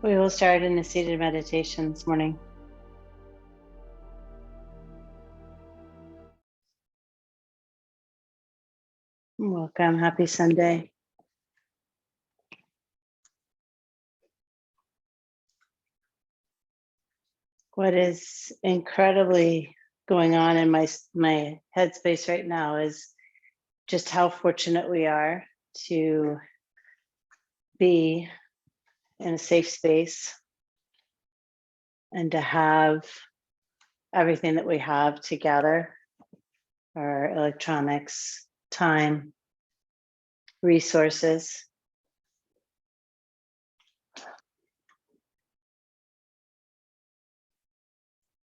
We will start in a seated meditation this morning. Welcome. Happy Sunday. What is incredibly going on in my headspace right now is just how fortunate we are to be in a safe space and to have everything that we have together, our electronics, time, resources.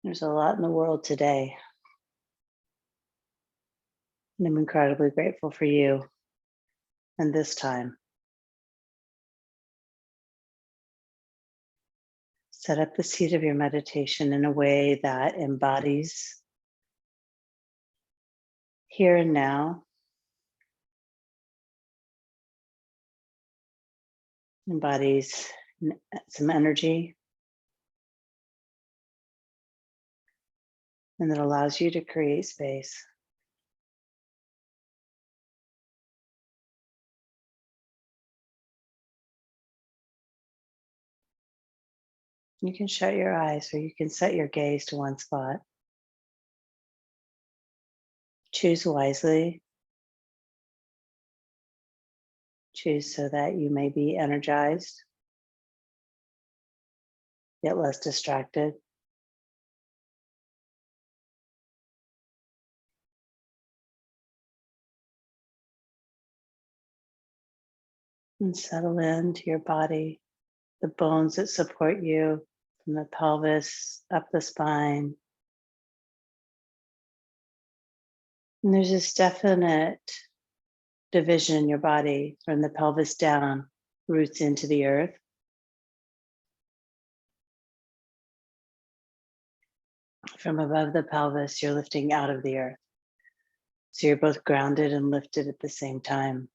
There's a lot in the world today, and I'm incredibly grateful for you and this time. Set up the seat of your meditation in a way that embodies here and now, embodies some energy, and that allows you to create space. You can shut your eyes or you can set your gaze to one spot. Choose wisely. Choose so that you may be energized, yet less distracted. And settle into your body, the bones that support you from the pelvis up the spine. And there's this definite division in your body from the pelvis down, roots into the earth. From above the pelvis, you're lifting out of the earth. So you're both grounded and lifted at the same time.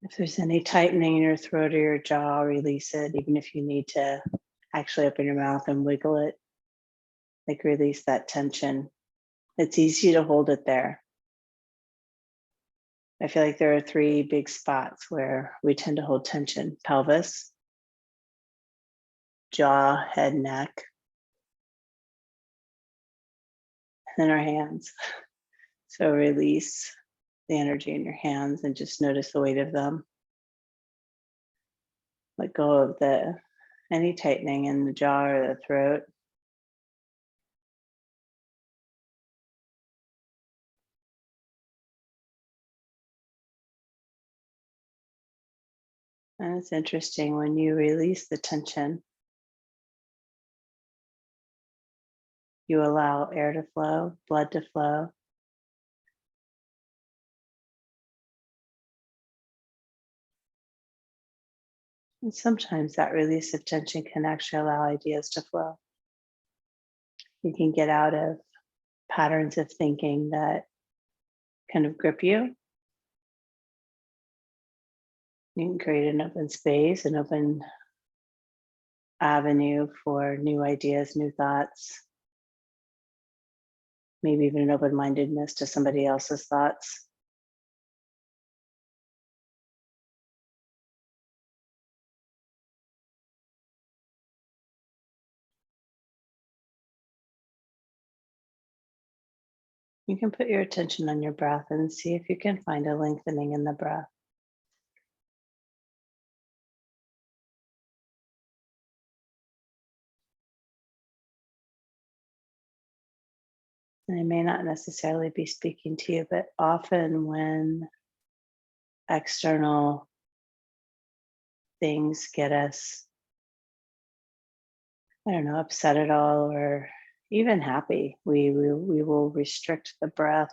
If there's any tightening in your throat or your jaw, release it, even if you need to actually open your mouth and wiggle it, like release that tension. It's easy to hold it there. I feel like there are three big spots where we tend to hold tension: pelvis, jaw, head, neck, and then our hands. So release the energy in your hands and just notice the weight of them. Let go of any tightening in the jaw or the throat. And it's interesting when you release the tension, you allow air to flow, blood to flow. And sometimes that release of tension can actually allow ideas to flow. You can get out of patterns of thinking that kind of grip you. You can create an open space, an open avenue for new ideas, new thoughts, maybe even an open-mindedness to somebody else's thoughts. You can put your attention on your breath and see if you can find a lengthening in the breath. And I may not necessarily be speaking to you, but often when external things get us, I don't know, upset at all or even happy, we will restrict the breath,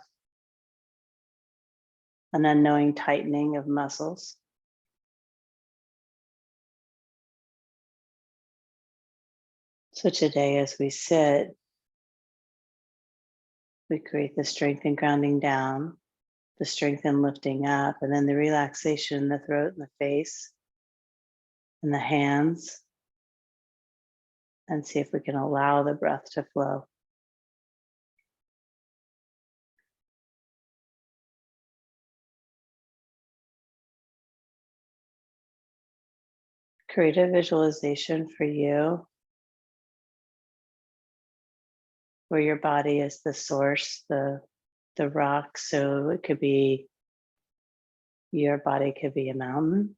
an unknowing tightening of muscles. So today, as we sit, we create the strength and grounding down the strength and lifting up, and then the relaxation in the throat and the face and the hands, and see if we can allow the breath to flow. Create a visualization for you where your body is the source, the rock. So it could be, your body could be a mountain.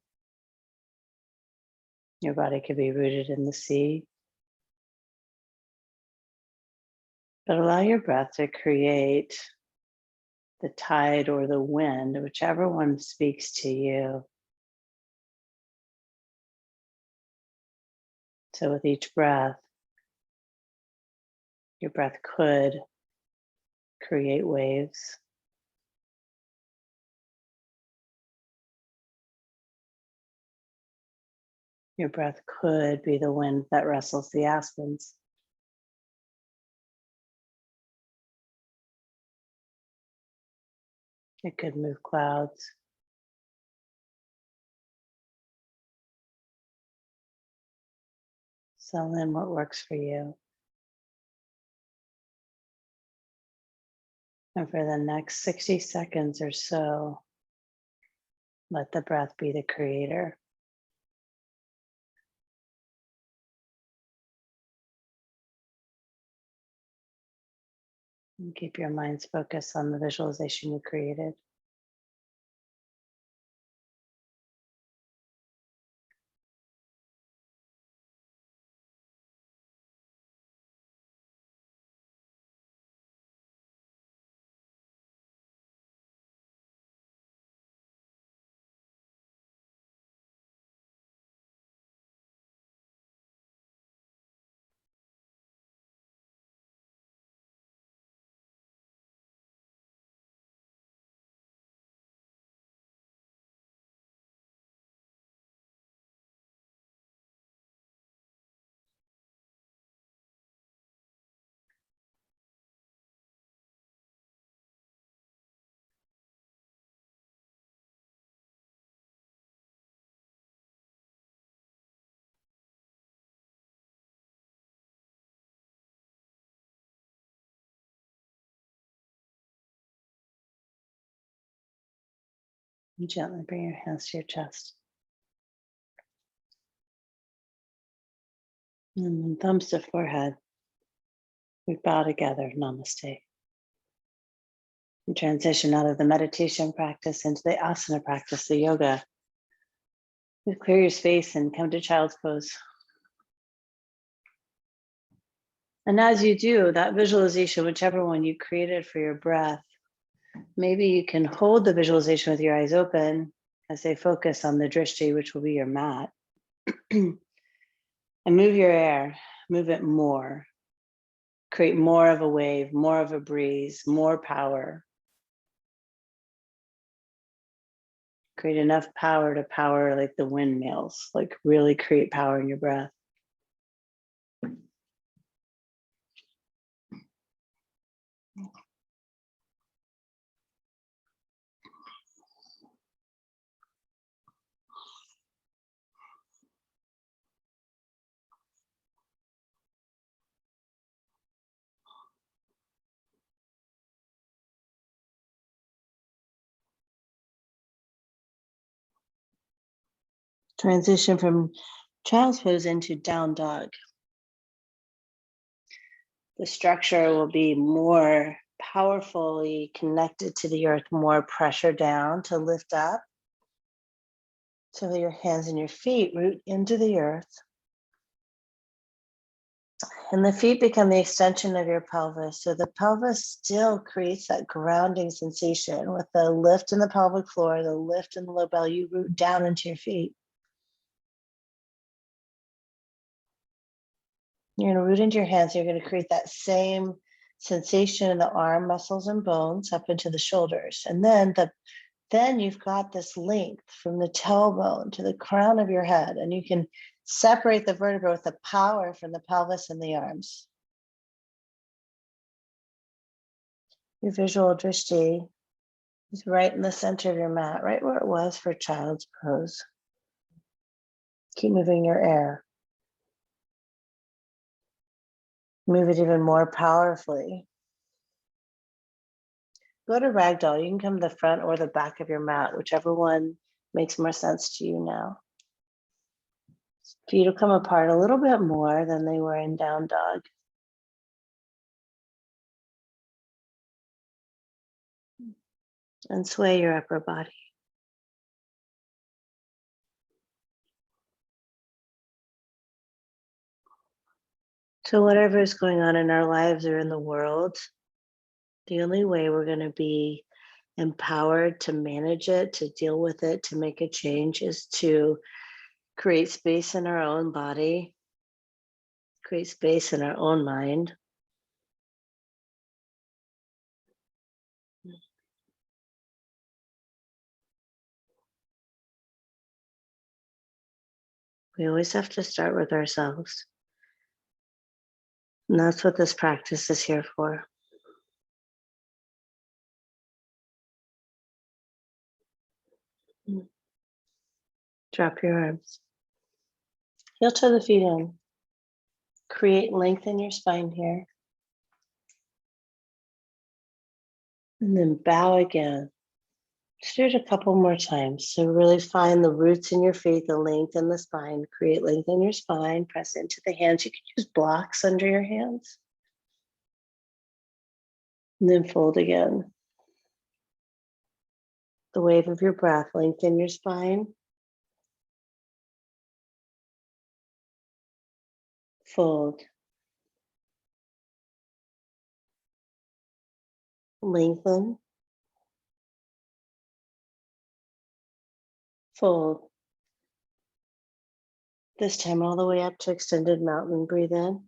Your body could be rooted in the sea. But allow your breath to create the tide or the wind, whichever one speaks to you. So with each breath, your breath could create waves. Your breath could be the wind that rustles the aspens. It could move clouds. So then what works for you? And for the next 60 seconds or so, let the breath be the creator. And keep your mind's focus on the visualization you created. And gently bring your hands to your chest. And then thumbs to forehead. We bow together, namaste. And transition out of the meditation practice into the asana practice, the yoga. You clear your space and come to child's pose. And as you do that visualization, whichever one you created for your breath, maybe you can hold the visualization with your eyes open as they focus on the drishti, which will be your mat. And move your air, move it more. Create more of a wave, more of a breeze, more power. Create enough power to power like the windmills, like really create power in your breath. Transition from child's pose into down dog. The structure will be more powerfully connected to the earth, more pressure down to lift up. So your hands and your feet root into the earth. And the feet become the extension of your pelvis. So the pelvis still creates that grounding sensation with the lift in the pelvic floor, the lift in the low belly. You root down into your feet. You're going to root into your hands. You're going to create that same sensation in the arm muscles and bones up into the shoulders. And then you've got this length from the tailbone to the crown of your head, and you can separate the vertebra with the power from the pelvis and the arms. Your visual drishti It's right in the center of your mat, right where it was for child's pose. Keep moving your air. Move it even more powerfully. Go to ragdoll. You can come to the front or the back of your mat, whichever one makes more sense to you now. Feet will come apart a little bit more than they were in down dog. And sway your upper body. So whatever is going on in our lives or in the world, the only way we're going to be empowered to manage it, to deal with it, to make a change is to create space in our own body, create space in our own mind. We always have to start with ourselves. And that's what this practice is here for. Drop your arms. Heel toe the feet in. Create length in your spine here. And then bow again. Just do it a couple more times. So really find the roots in your feet, the length in the spine. Create length in your spine. Press into the hands. You can use blocks under your hands. And then fold again. The wave of your breath, lengthen your spine. Fold. Lengthen. Fold. This time all the way up to extended mountain. Breathe in.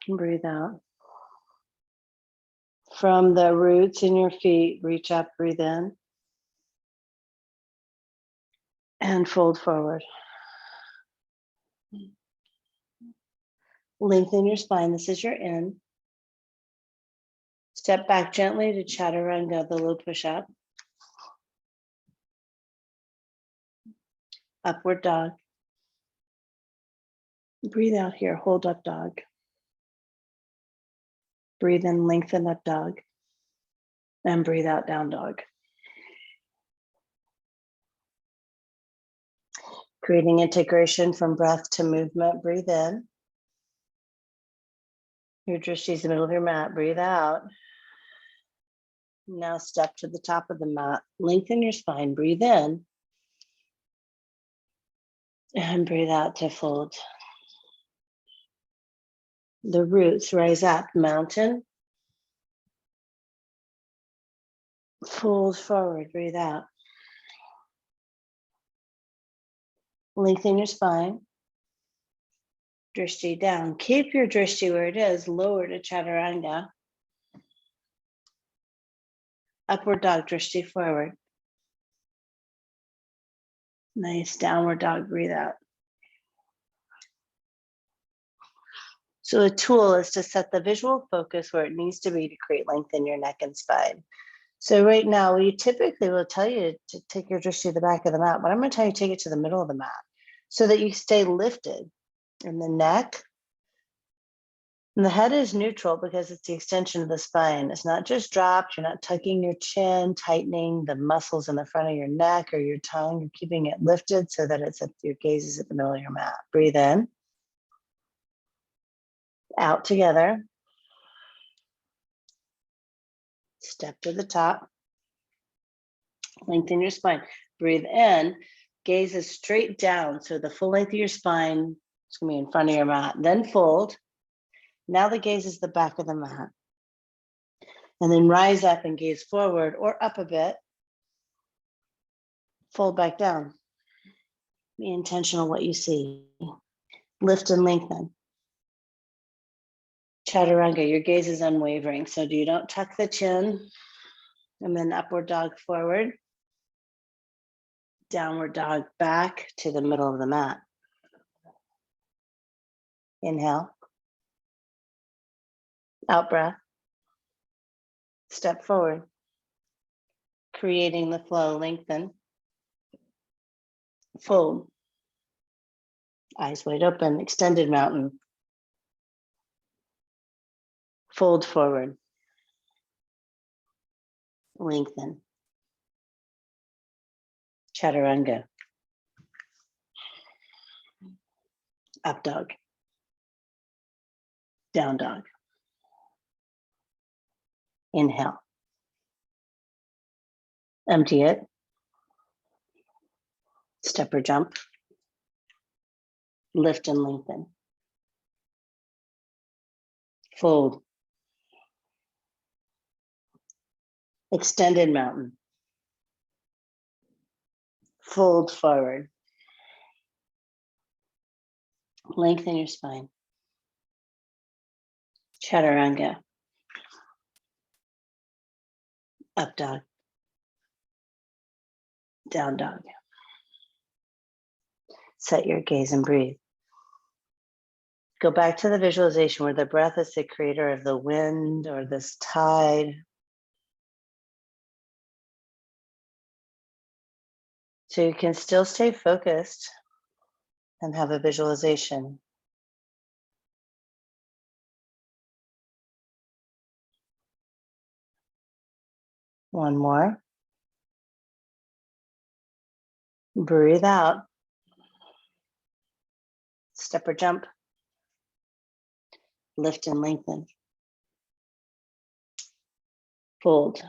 And breathe out. From the roots in your feet, reach up, breathe in. And fold forward. Lengthen your spine. This is your in. Step back gently to chaturanga, the low push-up. Upward dog. Breathe out here, hold up dog. Breathe in, lengthen up dog. And breathe out, down dog. Creating integration from breath to movement, breathe in. Your drishti is the middle of your mat, breathe out. Now step to the top of the mat, lengthen your spine, breathe in. And breathe out to fold. The roots rise up, mountain. Fold forward, breathe out. Lengthen your spine. Drishti down. Keep your drishti where it is, lower to chaturanga. Upward dog, drishti forward. Nice, downward dog, breathe out. So a tool is to set the visual focus where it needs to be to create length in your neck and spine. So right now, we typically will tell you to take your drishti to the back of the mat, but I'm going to tell you to take it to the middle of the mat so that you stay lifted in the neck. And the head is neutral because it's the extension of the spine. It's not just dropped. You're not tucking your chin, tightening the muscles in the front of your neck or your tongue. You're keeping it lifted so that your gaze is at the middle of your mat. Breathe in. Out together. Step to the top. Lengthen your spine. Breathe in. Gaze is straight down. So the full length of your spine is going to be in front of your mat. Then fold. Now the gaze is the back of the mat. And then rise up and gaze forward or up a bit. Fold back down. Be intentional what you see. Lift and lengthen. Chaturanga, your gaze is unwavering. So you don't tuck the chin. And then upward dog forward. Downward dog back to the middle of the mat. Inhale. Out breath. Step forward. Creating the flow, lengthen. Fold. Eyes wide open, extended mountain. Fold forward. Lengthen. Chaturanga. Up dog. Down dog. Inhale. Empty it. Step or jump. Lift and lengthen. Fold. Extended mountain. Fold forward. Lengthen your spine. Chaturanga. Up dog. Down dog. Set your gaze and breathe. Go back to the visualization where the breath is the creator of the wind or this tide. So you can still stay focused and have a visualization. One more. Breathe out. Step or jump. Lift and lengthen. Fold.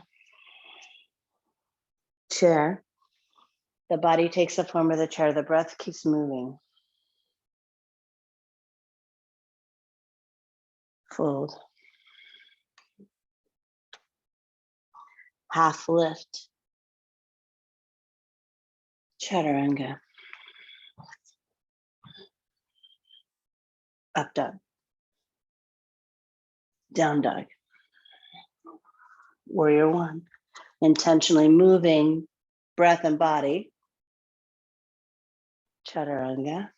Chair. The body takes the form of the chair. The breath keeps moving. Fold. Half lift. Chaturanga. Up dog. Down dog. Warrior one. Intentionally moving breath and body. Chaturanga.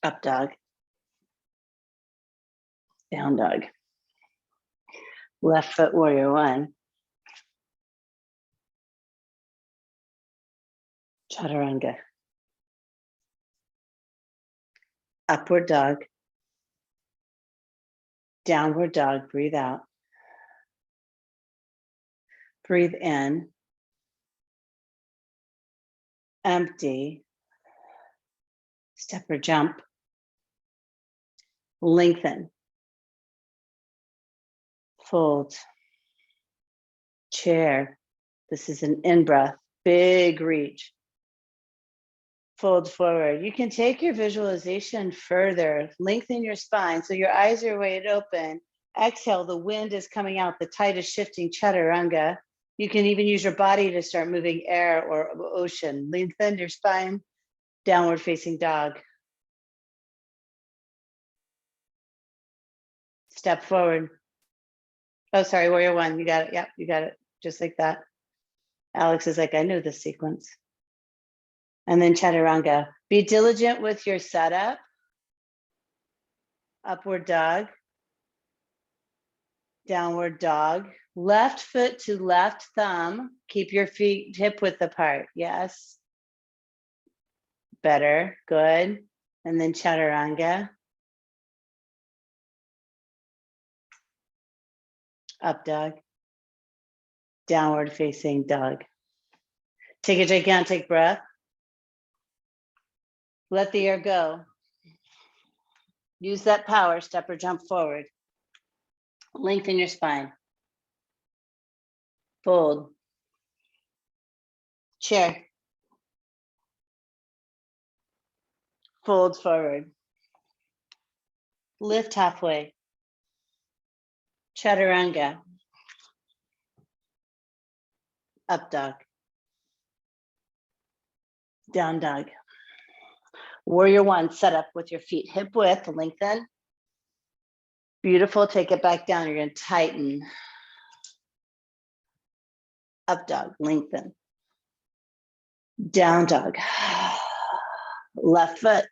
Up dog. Down dog. Left foot warrior one. Chaturanga. Upward dog. Downward dog, breathe out. Breathe in. Empty. Step or jump. Lengthen. Fold. Chair. This is an in-breath. Big reach. Fold forward. You can take your visualization further. Lengthen your spine so your eyes are wide open. Exhale, the wind is coming out. The tide is shifting. Chaturanga. You can even use your body to start moving air or ocean. Lengthen your spine. Downward facing dog. Step forward. Oh, sorry, warrior one. You got it. Yep, you got it. Just like that. Alex is like, I knew this sequence. And then chaturanga. Be diligent with your setup. Upward dog. Downward dog. Left foot to left thumb. Keep your feet hip width apart. Yes. Better. Good. And then chaturanga. Up dog. Downward facing dog. Take a gigantic breath. Let the air go. Use that power. Step or jump forward. Lengthen your spine. Fold. Chair. Fold forward. Lift halfway. Chaturanga. Up dog. Down dog. Warrior one, set up with your feet hip width, lengthen. Beautiful, take it back down. You're gonna tighten. Up dog, lengthen. Down dog. Left foot.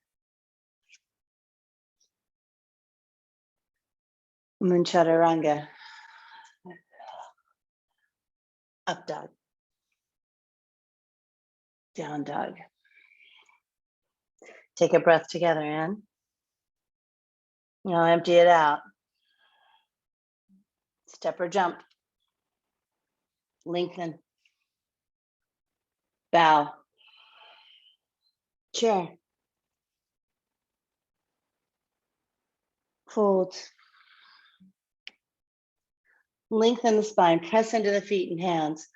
And then chaturanga. Up dog. Down dog. Take a breath together in. Now empty it out. Step or jump. Lengthen. Bow. Chair. Fold. Lengthen the spine. Press into the feet and hands.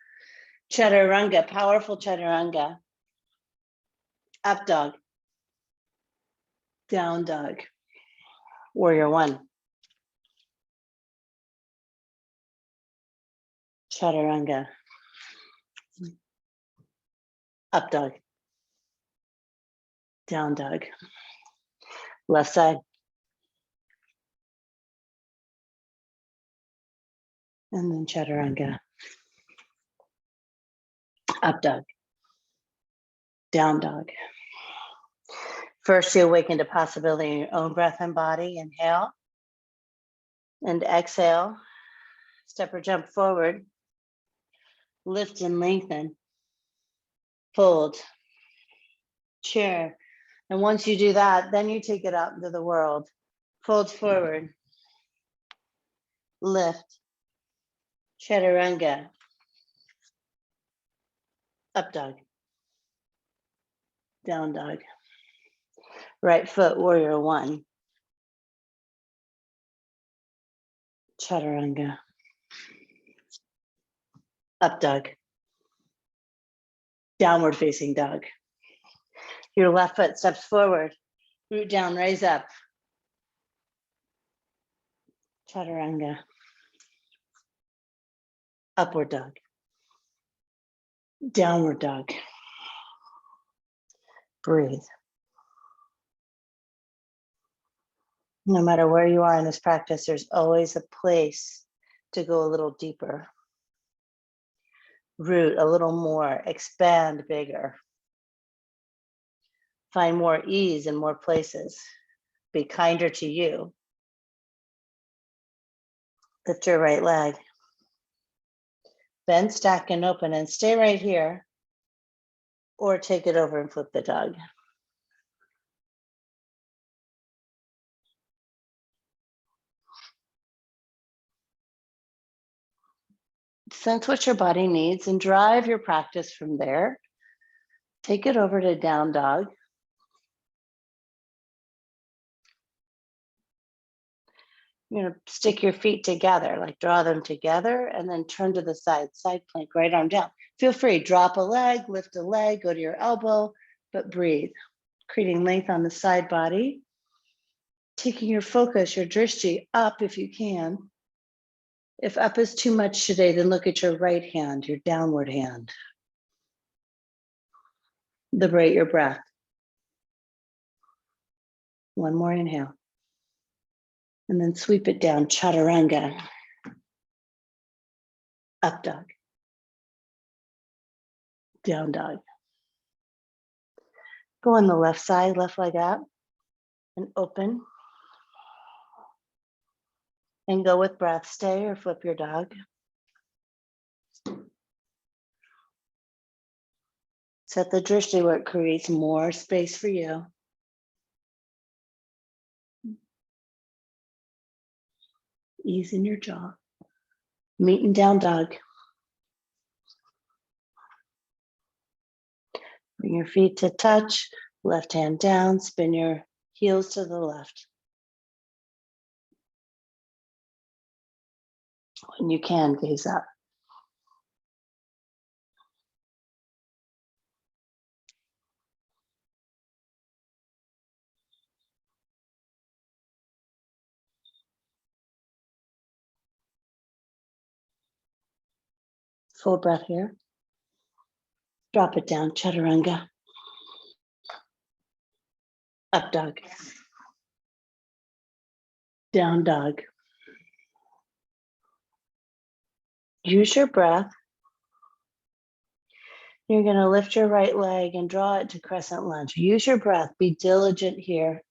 Chaturanga. Powerful chaturanga. Up dog. Down dog. Warrior one. Chaturanga. Up dog. Down dog. Left side. And then chaturanga. Up dog. Down dog. First, you awaken to possibility in your own breath and body. Inhale. And exhale. Step or jump forward. Lift and lengthen. Fold. Chair. And once you do that, then you take it out into the world. Fold forward. Lift. Chaturanga. Up dog. Down dog. Right foot, warrior one. Chaturanga. Up dog. Downward facing dog. Your left foot steps forward. Root down, raise up. Chaturanga. Upward dog. Downward dog. Breathe. No matter where you are in this practice, there's always a place to go a little deeper. Root a little more, expand bigger. Find more ease in more places. Be kinder to you. Lift your right leg. Bend, stack, and open, and stay right here. Or take it over and flip the dog. Sense what your body needs and drive your practice from there. Take it over to down dog. You're gonna stick your feet together, like draw them together, and then turn to the side plank, right arm down. Feel free, drop a leg, lift a leg, go to your elbow, but breathe. Creating length on the side body. Taking your focus, your drishti, up if you can. If up is too much today, then look at your right hand, your downward hand. Liberate your breath. One more inhale. And then sweep it down, chaturanga. Up dog. Down dog. Go on the left side, left leg up, and open. And go with breath, stay or flip your dog. Set the drishti where it creates more space for you. Ease in your jaw. Meet and down dog. Bring your feet to touch, left hand down, spin your heels to the left. When you can, gaze up. Full breath here. Drop it down, chaturanga. Up dog. Down dog. Use your breath. You're going to lift your right leg and draw it to crescent lunge. Use your breath. Be diligent here.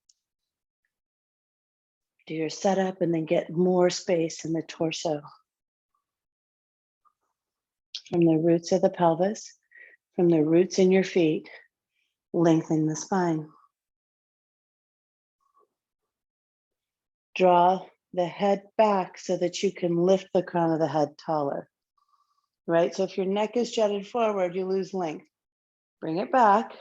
Do your setup and then get more space in the torso. From the roots of the pelvis, from the roots in your feet, lengthen the spine. Draw the head back so that you can lift the crown of the head taller, right? So if your neck is jutted forward, you lose length. Bring it back.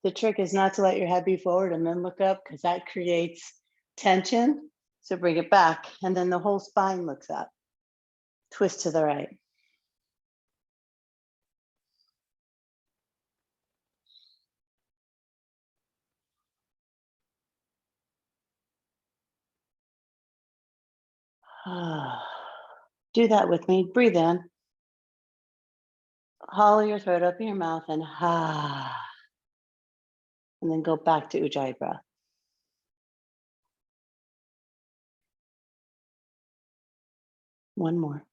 The trick is not to let your head be forward and then look up, because that creates tension. So bring it back, and then the whole spine looks up. Twist to the right. Do that with me. Breathe in. Hollow your throat, open your mouth, and and then go back to Ujjayi breath. One more.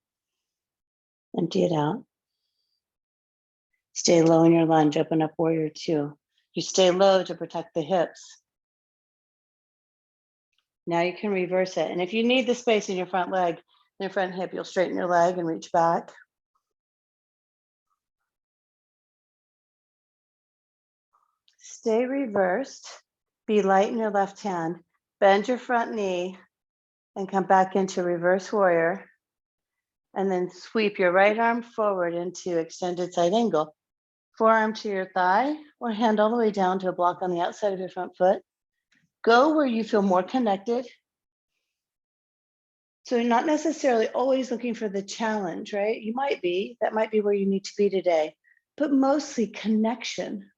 Empty it out. Stay low in your lunge. Open up warrior two. You stay low to protect the hips. Now you can reverse it. And if you need the space in your front leg, in your front hip, you'll straighten your leg and reach back. Stay reversed. Be light in your left hand. Bend your front knee and come back into reverse warrior. And then sweep your right arm forward into extended side angle. Forearm to your thigh or hand all the way down to a block on the outside of your front foot. Go where you feel more connected. So you're not necessarily always looking for the challenge, right? You might be, that might be where you need to be today, but mostly connection.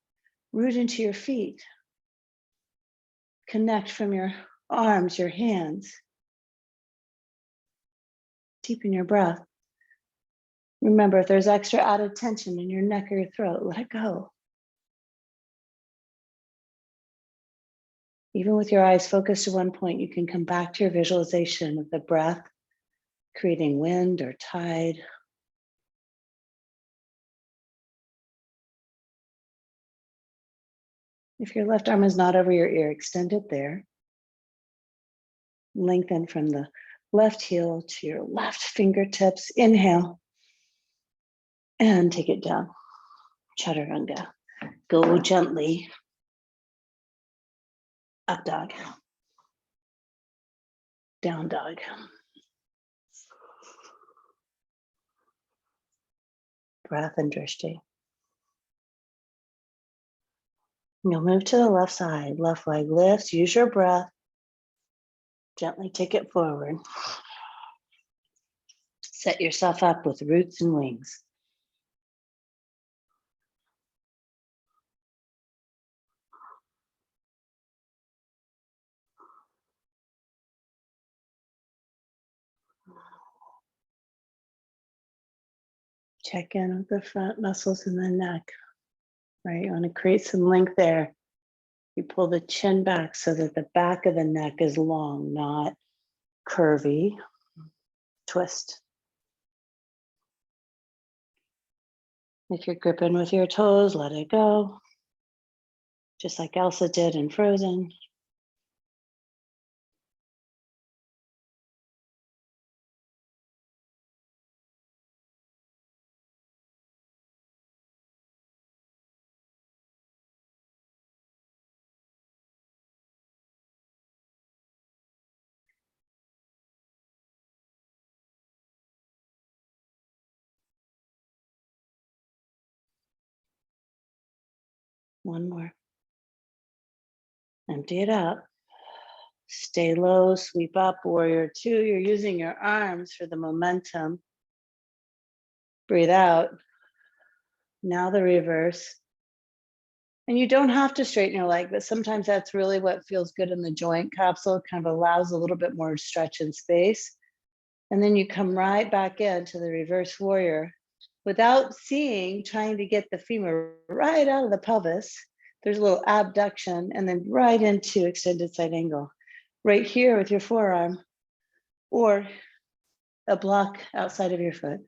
Root into your feet. Connect from your arms, your hands. Deepen your breath. Remember, if there's extra added tension in your neck or your throat, let it go. Even with your eyes focused to one point, you can come back to your visualization of the breath, creating wind or tide. If your left arm is not over your ear, extend it there. Lengthen from the left heel to your left fingertips. Inhale and take it down. Chaturanga. Go gently. Up dog. Down dog. Breath and drishti. You'll move to the left side. Left leg lifts. Use your breath. Gently take it forward. Set yourself up with roots and wings. Check in with the front muscles in the neck, right? You want to create some length there. You pull the chin back so that the back of the neck is long, not curvy. Twist. If you're gripping with your toes, let it go. Just like Elsa did in Frozen. One more. Empty it out. Stay low, sweep up, warrior two. You're using your arms for the momentum. Breathe out. Now the reverse. And you don't have to straighten your leg, but sometimes that's really what feels good in the joint capsule. It kind of allows a little bit more stretch and space. And then you come right back into the reverse warrior without trying to get the femur right out of the pelvis. There's a little abduction and then right into extended side angle. Right here with your forearm or a block outside of your foot.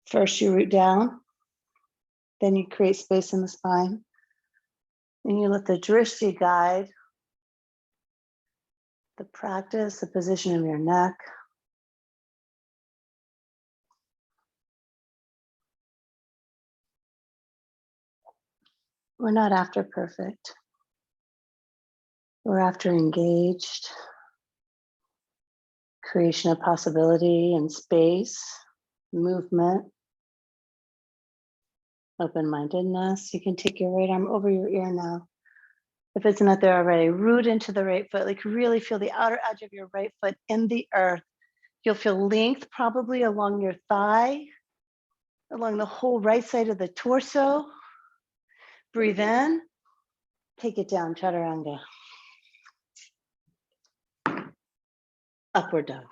First you root down, Then you create space in the spine. And you let the drishti guide the practice, the position of your neck. We're not after perfect. We're after engaged. Creation of possibility and space, movement, open-mindedness. You can take your right arm over your ear now. If it's not there already, root into the right foot, like really feel the outer edge of your right foot in the earth. You'll feel length probably along your thigh, along the whole right side of the torso. Breathe in, take it down, chaturanga. Upward dog.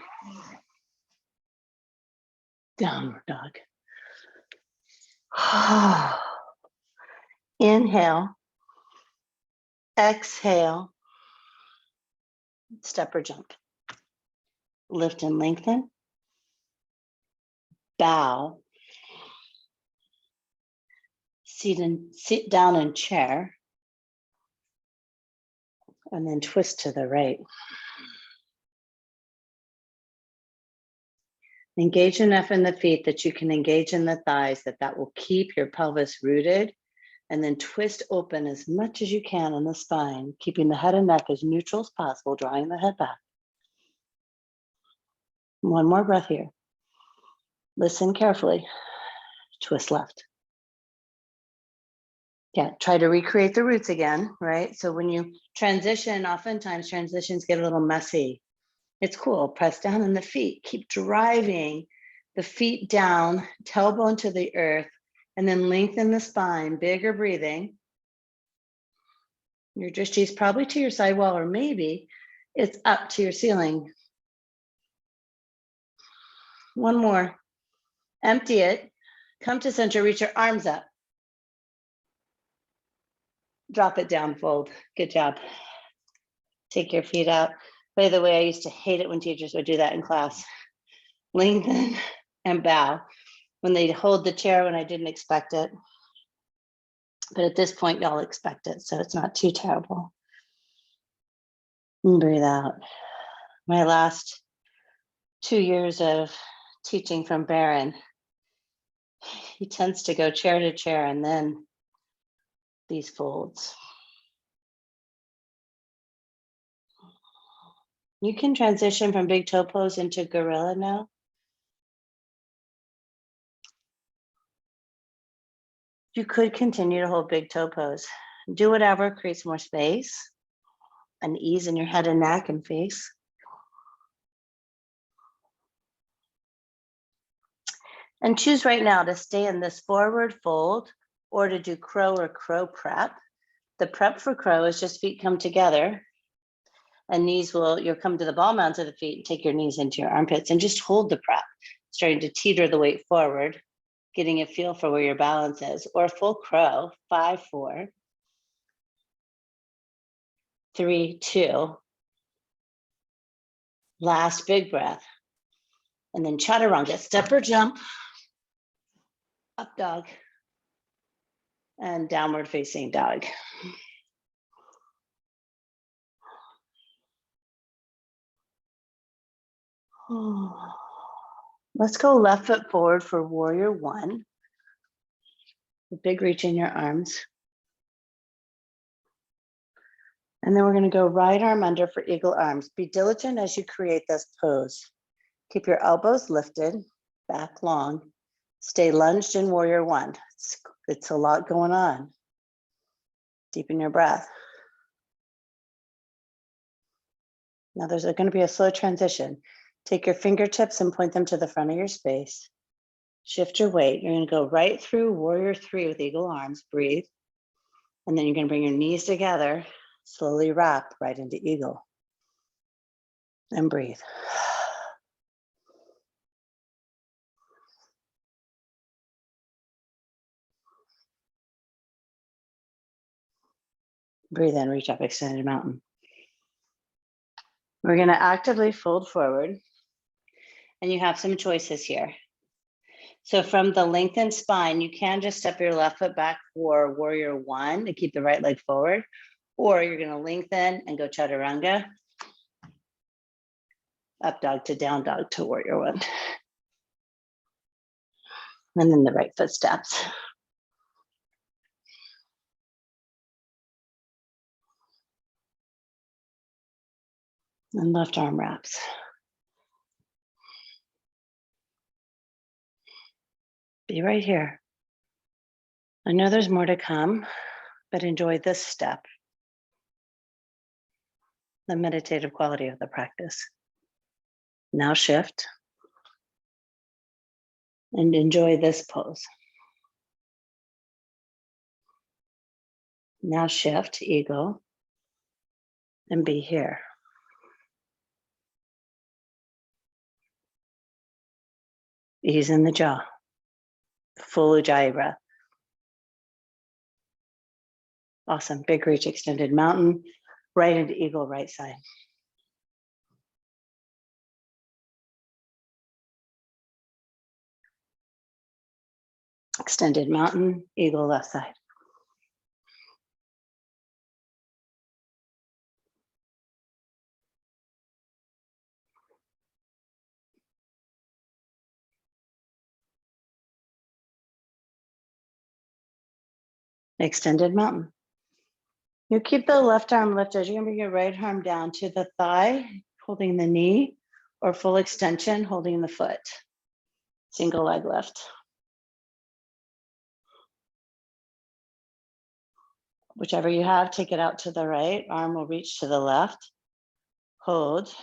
Downward dog. Inhale. Exhale. Step or jump. Lift and lengthen. Bow. Sit down in chair. And then twist to the right. Engage enough in the feet that you can engage in the thighs, that will keep your pelvis rooted, and then twist open as much as you can in the spine, keeping the head and neck as neutral as possible, drawing the head back. One more breath here. Listen carefully. Twist left. Yeah, try to recreate the roots again, right? So when you transition, oftentimes transitions get a little messy. It's cool. Press down on the feet. Keep driving the feet down, tailbone to the earth, and then lengthen the spine. Bigger breathing. Your drishti is probably to your side wall, or maybe it's up to your ceiling. One more. Empty it. Come to center. Reach your arms up. Drop it down, fold. Good job. Take your feet out. By the way, I used to hate it when teachers would do that in class. Lengthen and bow. When they'd hold the chair when I didn't expect it. But at this point, y'all expect it, so it's not too terrible. And breathe out. My last 2 years of teaching from Baron, he tends to go chair to chair and then these folds. You can transition from big toe pose into gorilla now. You could continue to hold big toe pose. Do whatever creates more space and ease in your head and neck and face. And choose right now to stay in this forward fold or to do crow or crow prep. The prep for crow is just feet come together and knees you'll come to the ball mounds of the feet and take your knees into your armpits and just hold the prep, starting to teeter the weight forward, getting a feel for where your balance is, or full crow, 5, 4, 3, 2. Last big breath. And then chaturanga, step or jump, up dog, and downward facing dog. Let's go left foot forward for warrior 1. A big reach in your arms. And then we're going to go right arm under for eagle arms. Be diligent as you create this pose. Keep your elbows lifted, back long. Stay lunged in warrior 1. It's a lot going on. Deepen your breath. Now there's going to be a slow transition. Take your fingertips and point them to the front of your space. Shift your weight. You're going to go right through warrior 3 with eagle arms. Breathe. And then you're going to bring your knees together. Slowly wrap right into eagle. And breathe. Breathe in, reach up, extended mountain. We're going to actively fold forward. And you have some choices here. So from the lengthened spine, you can just step your left foot back for warrior one to keep the right leg forward, or you're going to lengthen and go chaturanga, up dog to down dog to warrior one. And then the right foot steps. And left arm wraps. Be right here. I know there's more to come, but enjoy this step, the meditative quality of the practice. Now shift and enjoy this pose. Now shift, eagle, and be here. Ease in the jaw. Full Ujjayi breath. Awesome. Big reach, extended mountain, right into eagle, right side. Extended mountain, eagle, left side. Extended mountain. You keep the left arm lifted. You're gonna bring your right arm down to the thigh, holding the knee, or full extension, holding the foot. Single leg lift. Whichever you have, take it out to the right. Arm will reach to the left. Hold.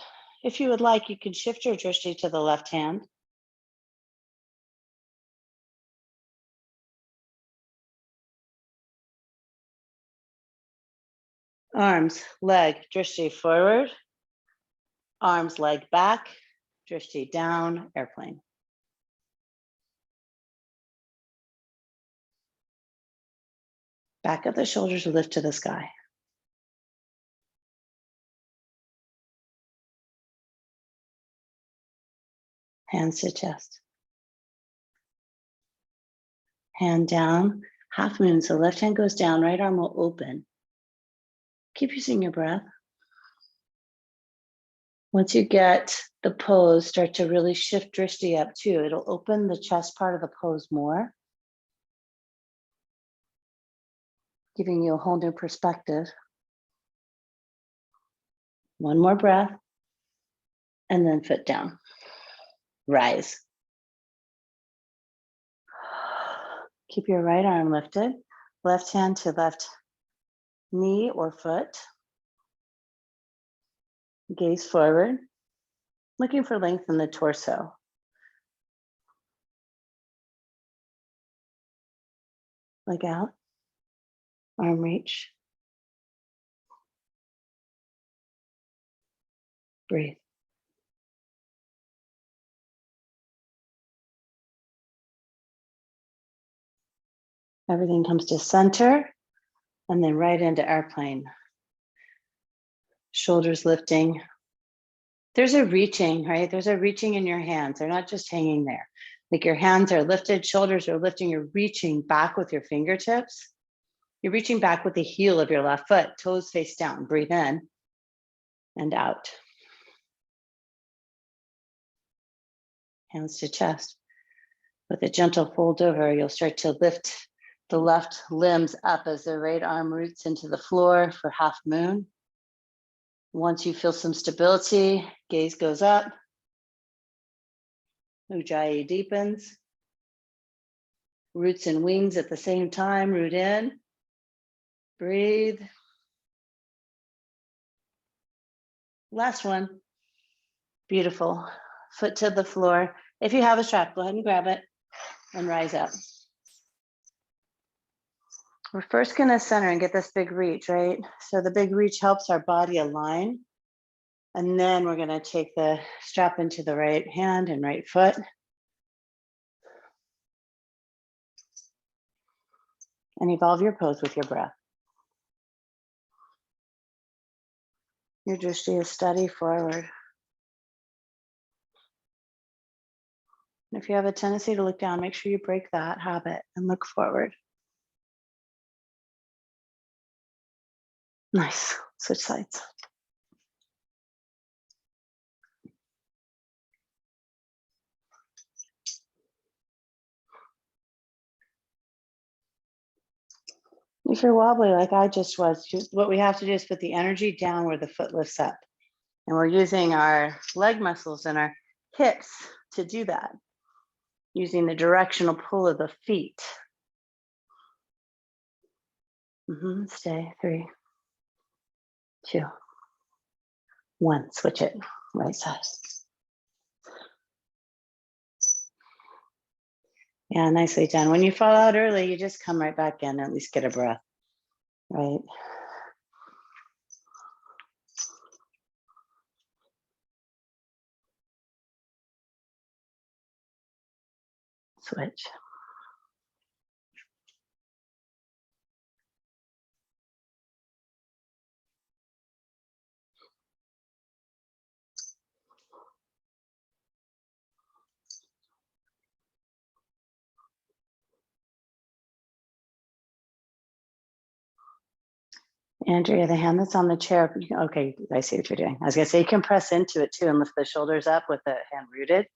If you would like, you can shift your drishti to the left hand. Arms, leg, drishti forward. Arms, leg back, drishti down, airplane. Back of the shoulders lift to the sky. Hands to chest. Hand down, half moon. So left hand goes down, right arm will open. Keep using your breath. Once you get the pose, start to really shift drishti up too. It'll open the chest part of the pose more, giving you a whole new perspective. One more breath, and then foot down. Rise. Keep your right arm lifted, left hand to left knee or foot. Gaze forward, looking for length in the torso. Leg out, arm reach. Breathe. Everything comes to center and then right into airplane. Shoulders lifting. There's a reaching, right? There's a reaching in your hands. They're not just hanging there. Like your hands are lifted, shoulders are lifting. You're reaching back with your fingertips. You're reaching back with the heel of your left foot, toes face down. Breathe in and out. Hands to chest. With a gentle fold over, you'll start to lift the left limbs up as the right arm roots into the floor for half moon. Once you feel some stability, gaze goes up. Ujjayi deepens. Roots and wings at the same time, root in. Breathe. Last one. Beautiful. Foot to the floor. If you have a strap, go ahead and grab it and rise up. We're first going to center and get this big reach, right? So the big reach helps our body align. And then we're going to take the strap into the right hand and right foot. And evolve your pose with your breath. Your drishti is steady forward. If you have a tendency to look down, make sure you break that habit and look forward. Nice. Switch sides. If you're wobbly like I just was, what we have to do is put the energy down where the foot lifts up. And we're using our leg muscles and our hips to do that, using the directional pull of the feet. Stay. 3, 2, 1. Switch it. Right side. Yeah, nicely done. When you fall out early, you just come right back in, at least get a breath, right? Switch. Andrea, the hand that's on the chair, okay, I see what you're doing. I was gonna say, you can press into it too and lift the shoulders up with the hand rooted.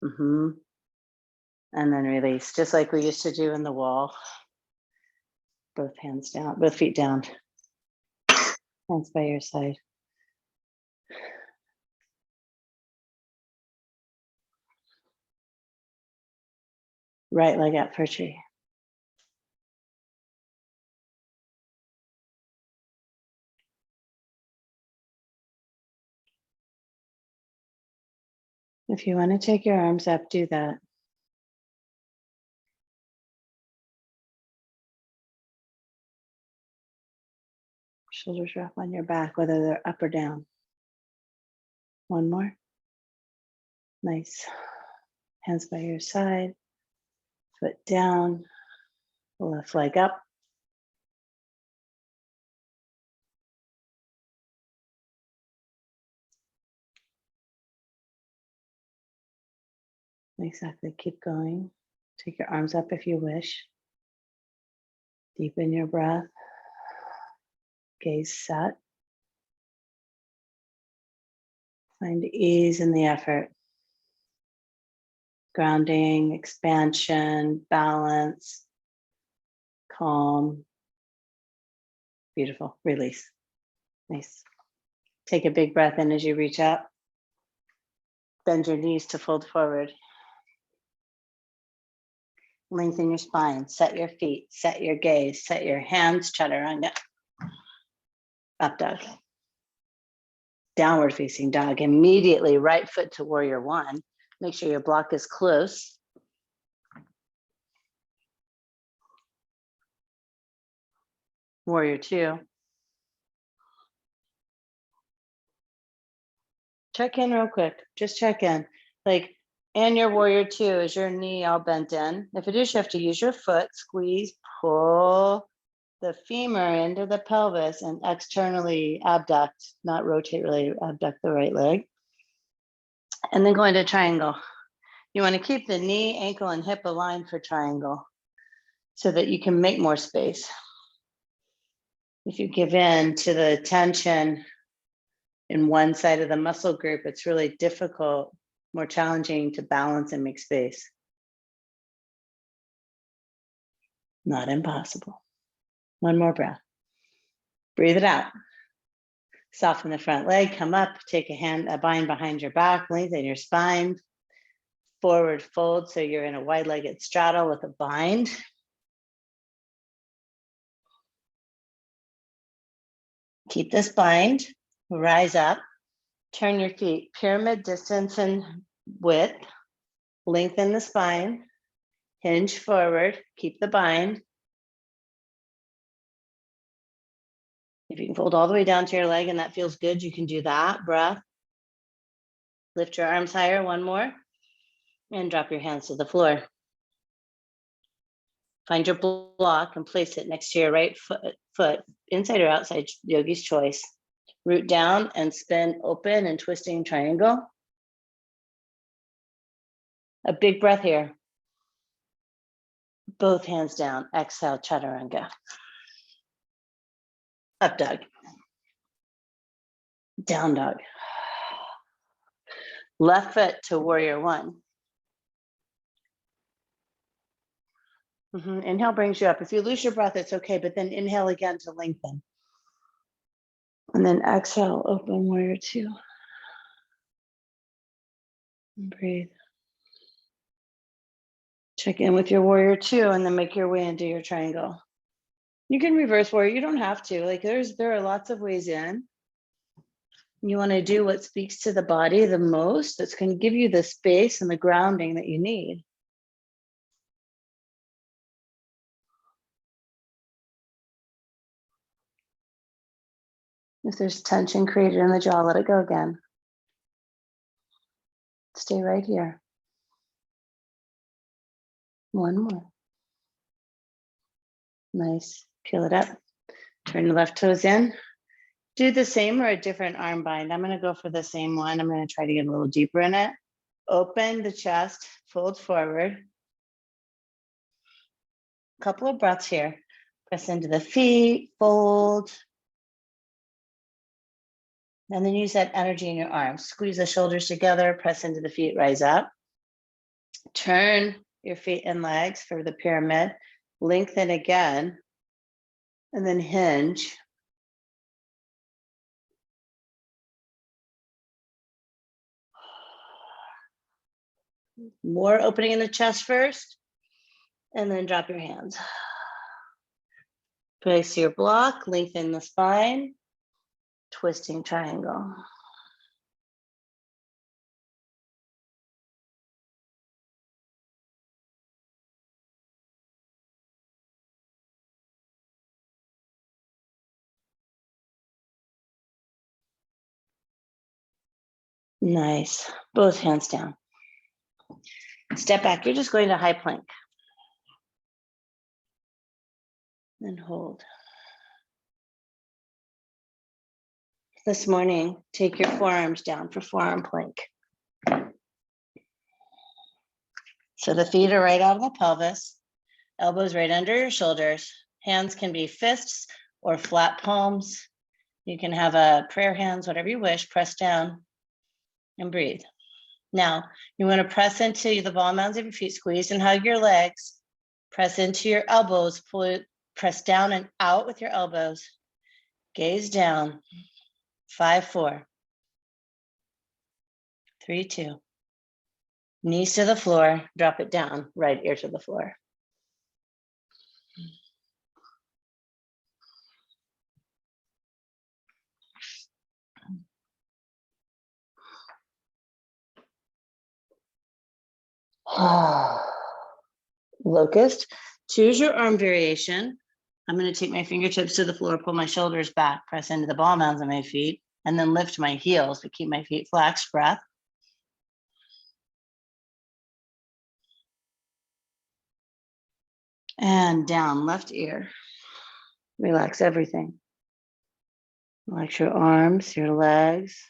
And then release, just like we used to do in the wall. Both hands down, both feet down. Hands by your side. Right leg out for tree. If you want to take your arms up, do that. Shoulders are up on your back, whether they're up or down. One more. Nice. Hands by your side. Foot down. Left leg up. Exactly. Keep going. Take your arms up if you wish. Deepen your breath. Gaze set. Find ease in the effort. Grounding, expansion, balance, calm. Beautiful. Release. Nice. Take a big breath in as you reach up. Bend your knees to fold forward. Lengthen your spine. Set your feet. Set your gaze. Set your hands. Chaturanga. Up dog. Downward facing dog. Immediately right foot to warrior one. Make sure your block is close. Warrior two. Check in real quick. Just check in. Like, and your warrior two, is your knee all bent in? If it is, you have to use your foot, squeeze, pull the femur into the pelvis and externally abduct, not rotate, really abduct the right leg. And then go into triangle. You want to keep the knee, ankle, and hip aligned for triangle so that you can make more space. If you give in to the tension in one side of the muscle group, it's really difficult, more challenging to balance and make space. Not impossible. One more breath. Breathe it out. Soften the front leg, come up, take a bind behind your back, lengthen your spine, forward fold so you're in a wide-legged straddle with a bind. Keep this bind, rise up, turn your feet pyramid distance and width, lengthen the spine, hinge forward, keep the bind. If you can fold all the way down to your leg and that feels good, you can do that. Breath. Lift your arms higher, one more, and drop your hands to the floor. Find your block and place it next to your right foot, inside or outside, yogi's choice. Root down and spin open and twisting triangle. A big breath here. Both hands down. Exhale, chaturanga. Up dog. Down dog. Left foot to warrior one. Inhale brings you up. If you lose your breath, it's okay, but then inhale again to lengthen. And then exhale, open warrior two. And breathe. Check in with your warrior two and then make your way into your triangle. You can reverse warrior, you don't have to. Like there are lots of ways in. You want to do what speaks to the body the most, that's going to give you the space and the grounding that you need. If there's tension created in the jaw, let it go again. Stay right here. One more. Nice. Peel it up. Turn the left toes in. Do the same or a different arm bind. I'm going to go for the same one. I'm going to try to get a little deeper in it. Open the chest, fold forward. Couple of breaths here. Press into the feet, fold. And then use that energy in your arms. Squeeze the shoulders together, press into the feet, rise up. Turn your feet and legs for the pyramid. Lengthen again. And then hinge. More opening in the chest first. And then drop your hands. Place your block, lengthen the spine. Twisting triangle. Nice. Both hands down. Step back. You're just going to high plank. And hold. This morning, take your forearms down for forearm plank. So the feet are right out of the pelvis, elbows right under your shoulders. Hands can be fists or flat palms. You can have a prayer hands, whatever you wish, press down and breathe. Now, you want to press into the ball mounds of your feet, squeeze and hug your legs, press into your elbows, pull it, press down and out with your elbows, gaze down, 5, 4, 3, 2. Knees to the floor, drop it down, right ear to the floor. Locust, choose your arm variation. I'm going to take my fingertips to the floor, pull my shoulders back, press into the ball mounds of my feet, and then lift my heels, but keep my feet flex, breath. And down, left ear. Relax everything. Relax your arms, your legs,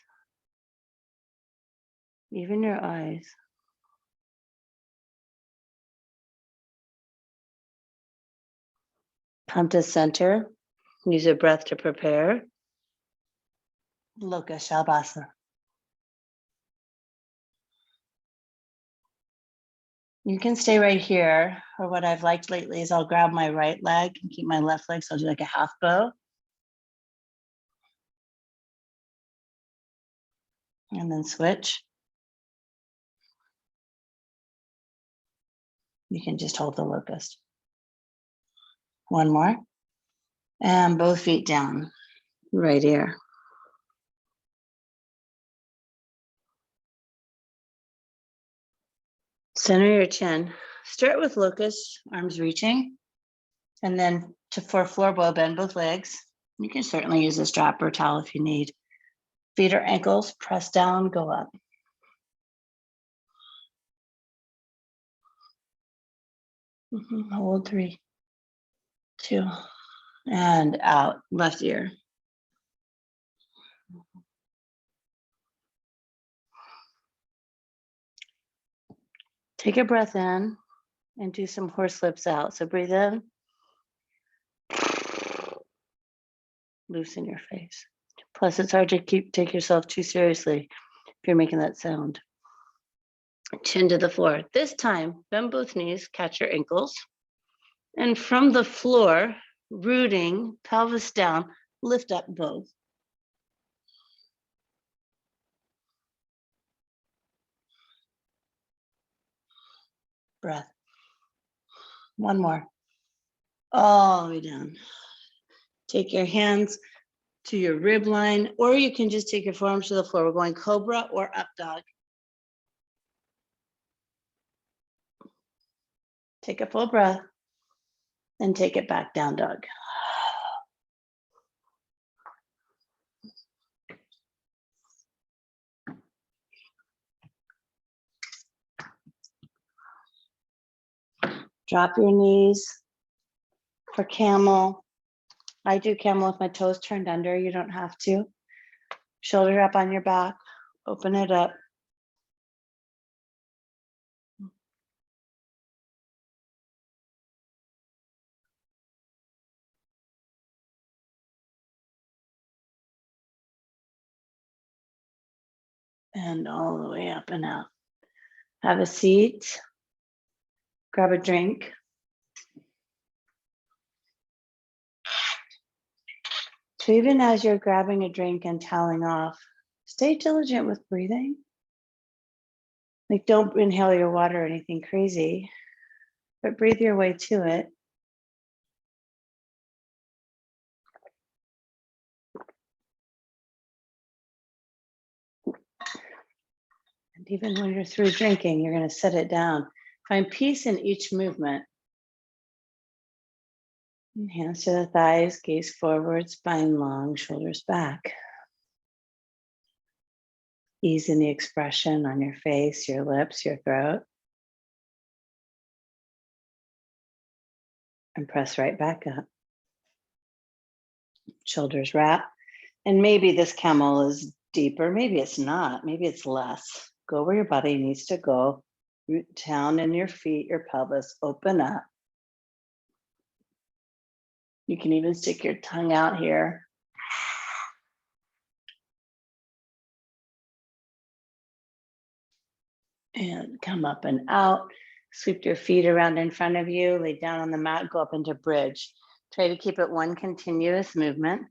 even your eyes. Come to center. Use your breath to prepare. Locust Shavasana. You can stay right here, or what I've liked lately is I'll grab my right leg and keep my left leg, so I'll do like a half bow. And then switch. You can just hold the locust. One more. And both feet down, right ear. Center your chin. Start with locust, arms reaching. And then for floor bow, bend both legs. You can certainly use a strap or towel if you need. Feet or ankles, press down, go up. Hold 3, 2, and out, left ear. Take a breath in and do some horse lips out. So breathe in, loosen your face. Plus, it's hard to take yourself too seriously if you're making that sound. Chin to the floor. This time, bend both knees, catch your ankles. And from the floor, rooting, pelvis down, lift up both. Breath. One more. All the way down. Take your hands to your rib line, or you can just take your forearms to the floor. We're going cobra or up dog. Take a full breath and take it back down dog. Drop your knees for camel. I do camel with my toes turned under. You don't have to. Shoulder up on your back. Open it up. And all the way up and out. Have a seat. Grab a drink. So even as you're grabbing a drink and toweling off, stay diligent with breathing. Like, don't inhale your water or anything crazy, but breathe your way to it. And even when you're through drinking, you're going to set it down. Find peace in each movement. Hands to the thighs, gaze forward, spine long, shoulders back. Ease in the expression on your face, your lips, your throat. And press right back up. Shoulders wrap. And maybe this camel is deeper, maybe it's not, maybe it's less. Go where your body needs to go. Root down in your feet, your pelvis, open up. You can even stick your tongue out here. And come up and out. Sweep your feet around in front of you, lay down on the mat, go up into bridge. Try to keep it one continuous movement.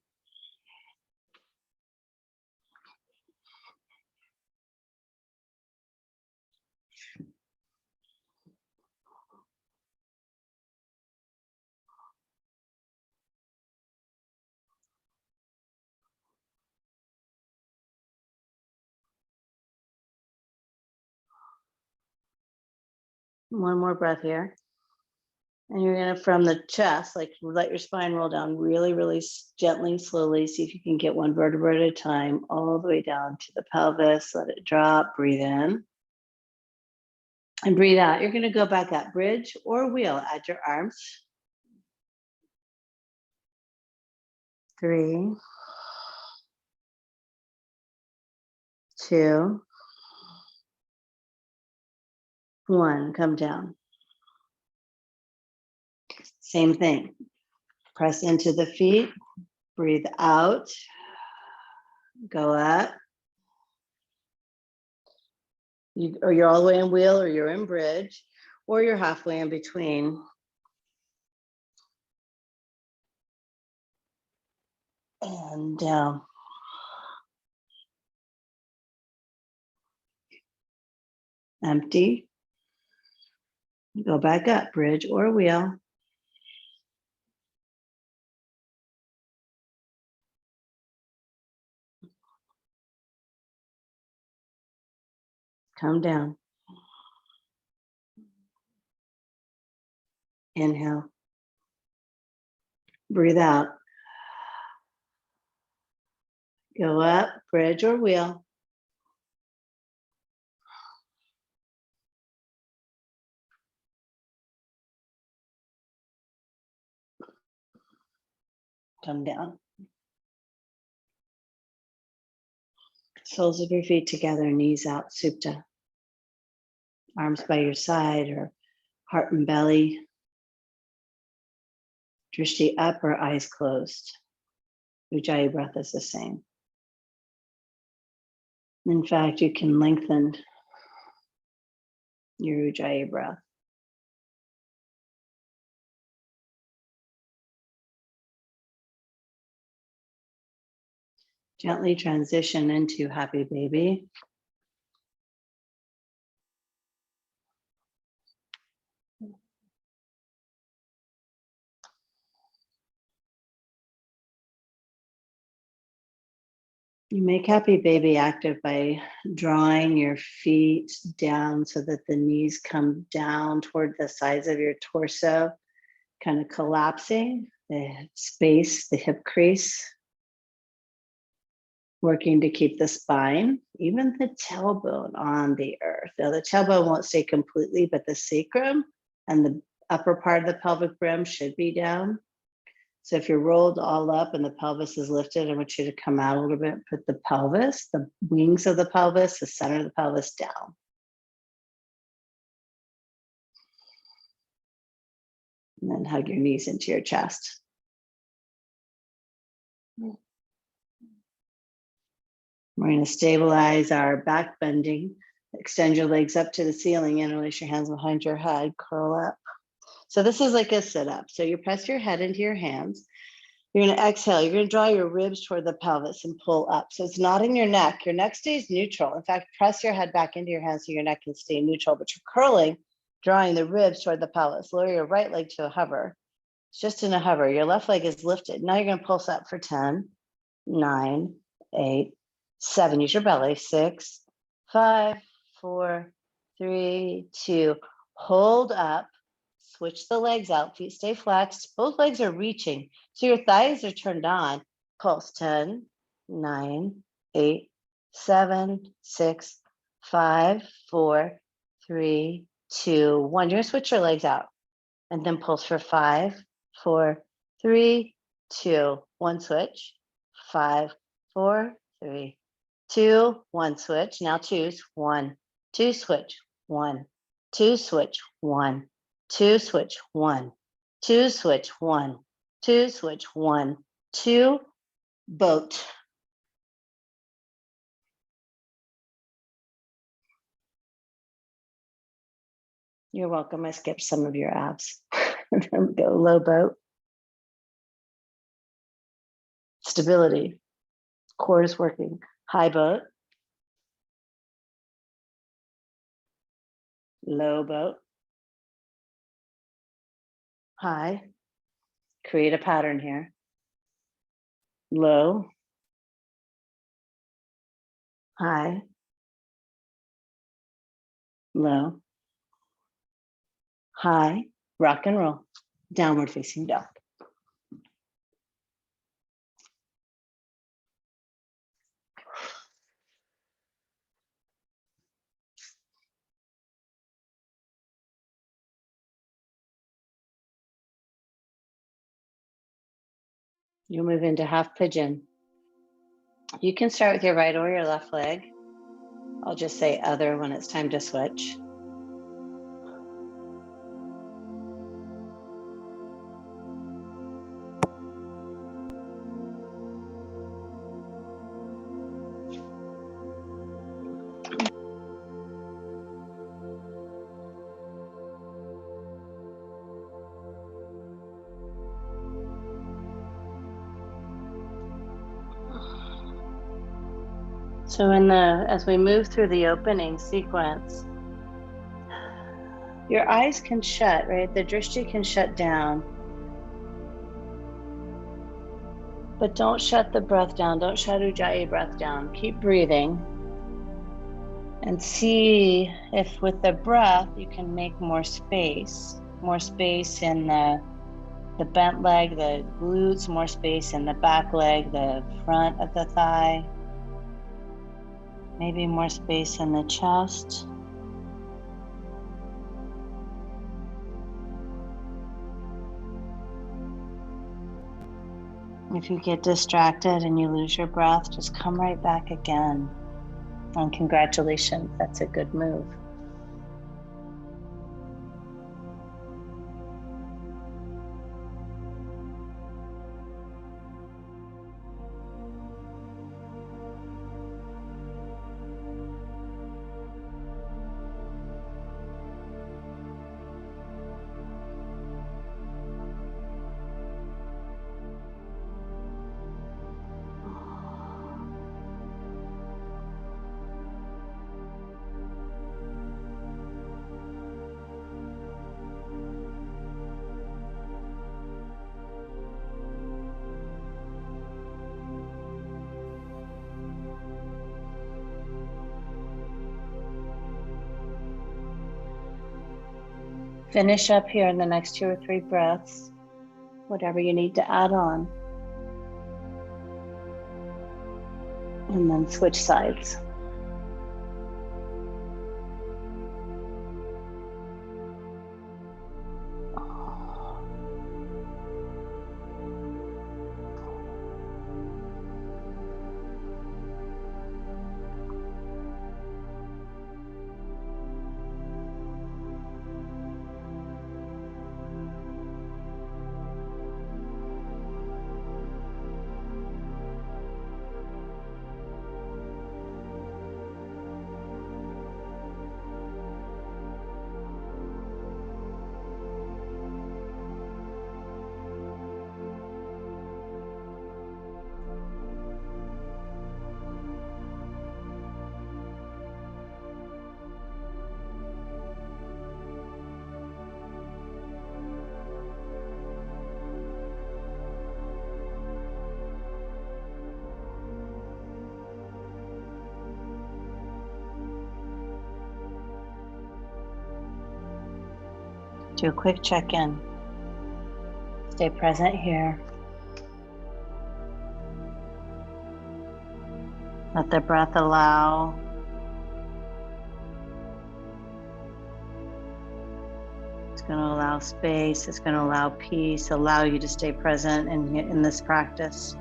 One more breath here. And you're gonna, from the chest, like let your spine roll down really, really gently, slowly. See if you can get one vertebra at a time, all the way down to the pelvis. Let it drop, breathe in. And breathe out. You're gonna go back up, bridge or wheel. Add your arms. 3, 2, 1, come down. Same thing. Press into the feet, breathe out, go up. Or you're all the way in wheel, or you're in bridge, or you're halfway in between. And down. Empty. Go back up, bridge or wheel. Come down. Inhale. Breathe out. Go up, bridge or wheel. Come down. Soles of your feet together, knees out, supta. arms by your side or heart and belly. Drishti up or eyes closed. Ujjayi breath is the same. In fact, you can lengthen your Ujjayi breath. Gently transition into happy baby. You make happy baby active by drawing your feet down so that the knees come down toward the sides of your torso, kind of collapsing the space, the hip crease, working to keep the spine, even the tailbone on the earth. Now the tailbone won't stay completely, but the sacrum and the upper part of the pelvic brim should be down. So if you're rolled all up and the pelvis is lifted, I want you to come out a little bit, put the pelvis, the wings of the pelvis, the center of the pelvis down. And then hug your knees into your chest. We're going to stabilize our back bending. Extend your legs up to the ceiling and release your hands behind your head, curl up. So this is like a sit-up. So you press your head into your hands. You're going to exhale. You're going to draw your ribs toward the pelvis and pull up. So it's not in your neck. Your neck stays neutral. In fact, press your head back into your hands so your neck can stay neutral, but you're curling, drawing the ribs toward the pelvis. Lower your right leg to a hover. It's just in a hover. Your left leg is lifted. Now you're going to pulse up for 10, 9, 8, 7. Use your belly. 6, 5, 4, 3, 2. Hold up. Switch the legs out, feet stay flexed. Both legs are reaching. So your thighs are turned on. Pulse 10, 9, 8, 7, 6, 5, 4, 3, 2, 1. You're gonna switch your legs out and then pulse for 5, 4, 3, 2, 1 switch. 5, 4, 3, 2, 1 switch. Now twos. 1, 2 switch. 1, 2 switch. 1, 2 switch. 1, 2 switch. 1, 2 switch. 1, 2 boat. You're welcome. I skipped some of your abs. There we go. Low boat. Stability. Core is working. High boat. Low boat. High. Create a pattern here. Low. High. Low. High. Rock and roll. Downward facing dog. You'll move into half pigeon. You can start with your right or your left leg. I'll just say other when it's time to switch. So as we move through the opening sequence, your eyes can shut, right? The drishti can shut down. But don't shut the breath down. Don't shut Ujjayi breath down. Keep breathing. And see if with the breath, you can make more space in the bent leg, the glutes, more space in the back leg, the front of the thigh. Maybe more space in the chest. If you get distracted and you lose your breath, just come right back again. And congratulations, that's a good move. Finish up here in the next 2 or 3 breaths, whatever you need to add on. And then switch sides. Do a quick check-in. Stay present here. Let the breath allow. It's going to allow space. It's going to allow peace, allow you to stay present in this practice.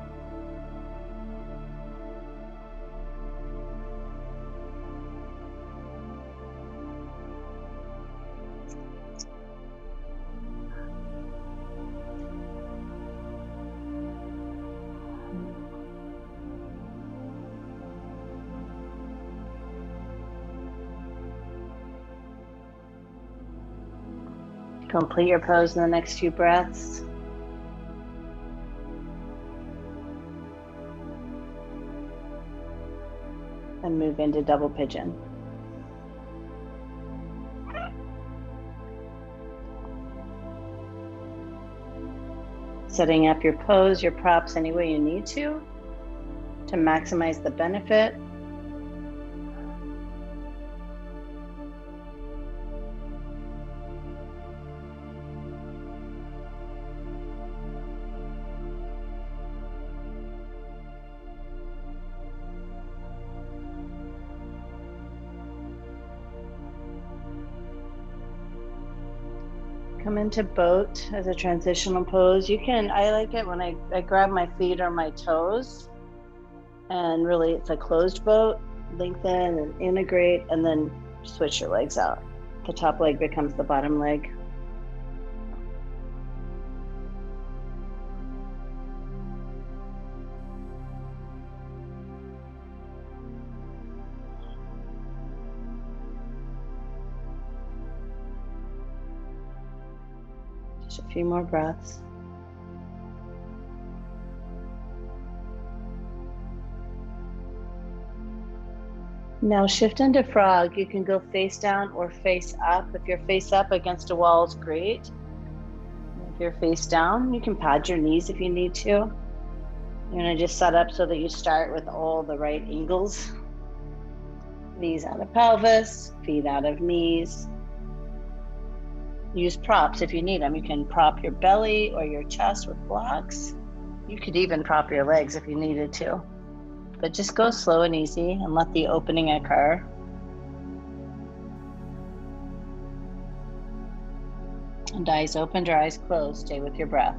Complete your pose in the next few breaths. And move into double pigeon. Setting up your pose, your props any way you need to maximize the benefit. Come into boat as a transitional pose. I like it when I grab my feet or my toes, and really it's a closed boat. Lengthen and integrate, and then switch your legs out. The top leg becomes the bottom leg. Just a few more breaths. Now shift into frog. You can go face down or face up. If you're face up against a wall, it's great. If you're face down, you can pad your knees if you need to. You're gonna just set up so that you start with all the right angles. Knees out of pelvis, feet out of knees. Use props if you need them. You can prop your belly or your chest with blocks. You could even prop your legs if you needed to. But just go slow and easy and let the opening occur. And eyes open, your eyes closed. Stay with your breath.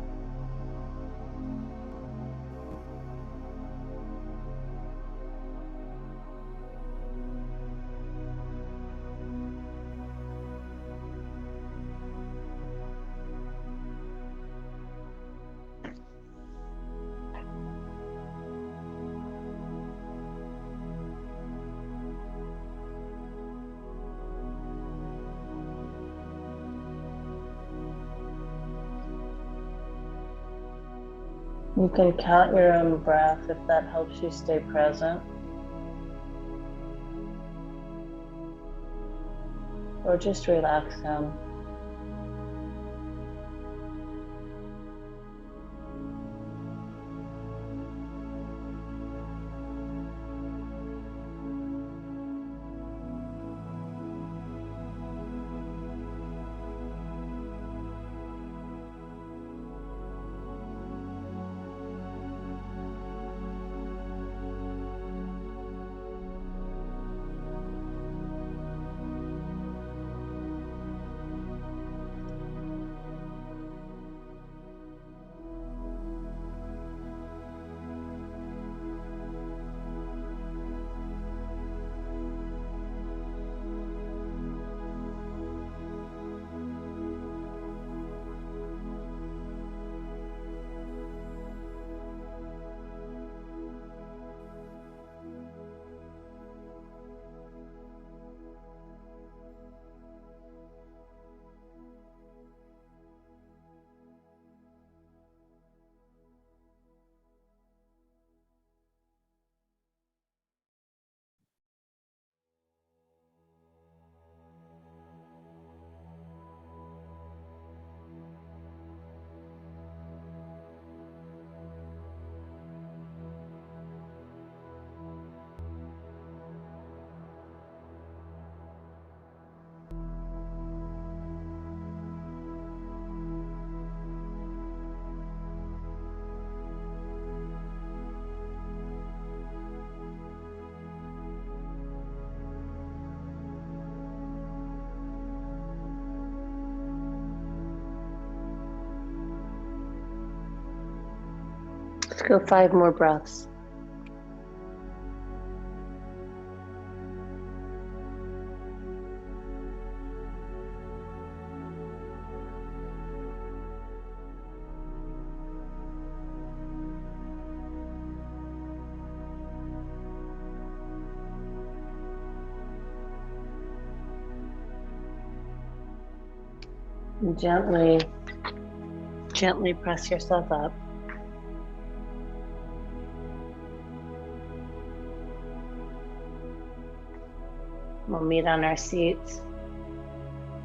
You can count your own breath if that helps you stay present. Or just relax them. Let's go 5 more breaths. And gently press yourself up. We'll meet on our seats.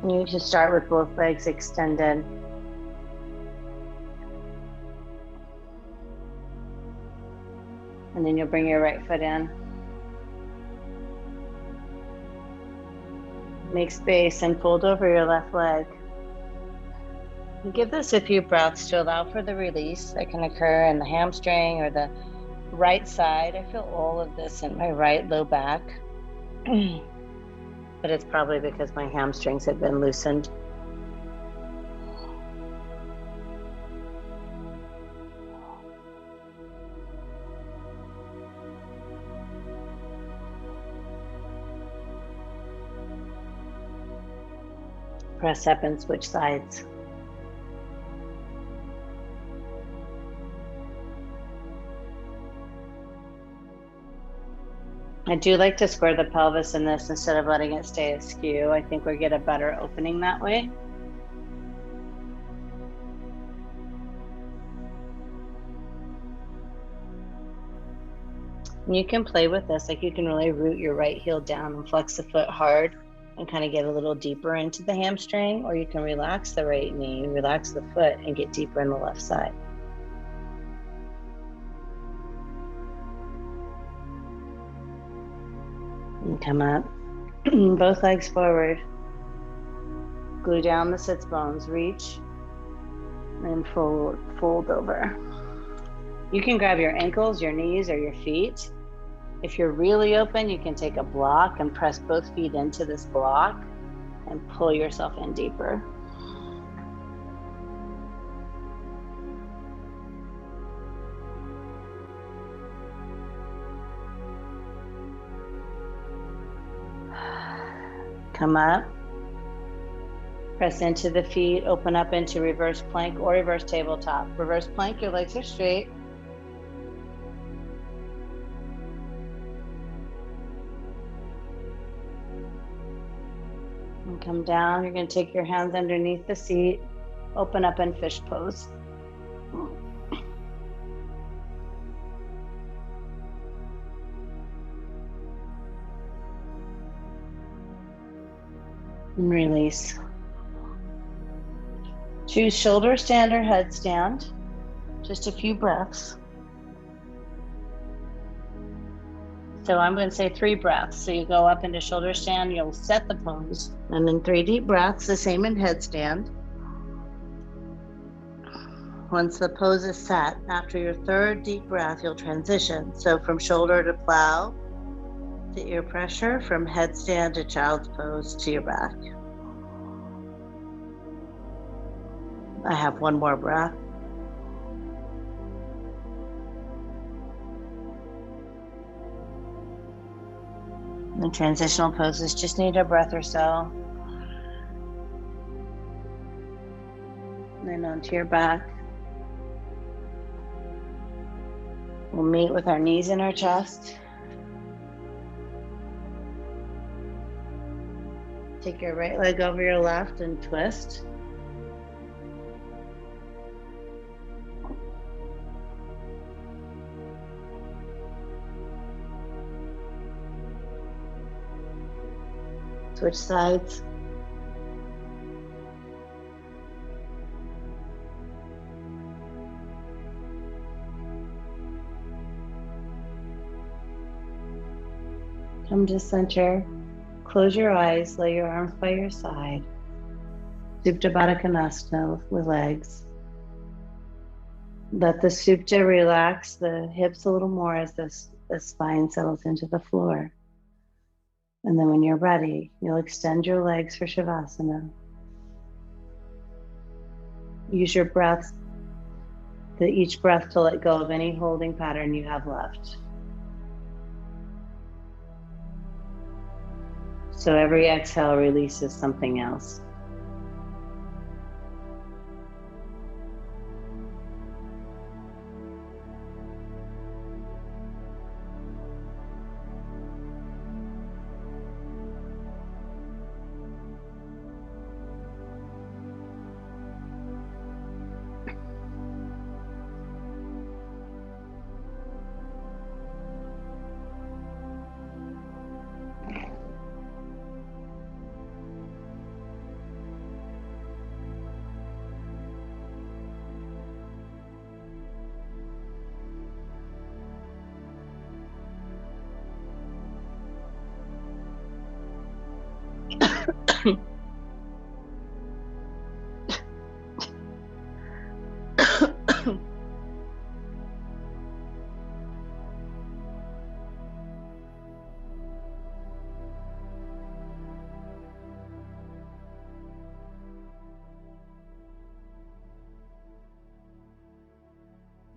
You can start with both legs extended. And then you'll bring your right foot in. Make space and fold over your left leg. And give this a few breaths to allow for the release that can occur in the hamstring or the right side. I feel all of this in my right low back. But it's probably because my hamstrings have been loosened. Press up and switch sides. I do like to square the pelvis in this instead of letting it stay askew. I think we get a better opening that way. And you can play with this, like you can really root your right heel down and flex the foot hard and kind of get a little deeper into the hamstring, or you can relax the right knee, relax the foot and get deeper in the left side. And come up, both legs forward. Glue down the sits bones, reach, and fold over. You can grab your ankles, your knees, or your feet. If you're really open, you can take a block and press both feet into this block and pull yourself in deeper. Come up, press into the feet, open up into reverse plank or reverse tabletop. Reverse plank, your legs are straight. And come down, you're going to take your hands underneath the seat, open up in fish pose. And release. Choose shoulder stand or headstand. Just a few breaths. So I'm going to say 3 breaths. So you go up into shoulder stand, you'll set the pose, and then 3 deep breaths, the same in headstand. Once the pose is set, after your 3rd deep breath, you'll transition. So from shoulder to plow to ear pressure, from headstand to child's pose to your back. I have 1 more breath. The transitional poses just need a breath or so. Then onto your back. We'll meet with our knees in our chest. Take your right leg over your left and twist. Switch sides. Come to center. Close your eyes, lay your arms by your side. Supta Baddha Konasana with legs. Let the Supta relax the hips a little more as the spine settles into the floor. And then when you're ready, you'll extend your legs for Shavasana. Use your breath each breath to let go of any holding pattern you have left. So every exhale releases something else.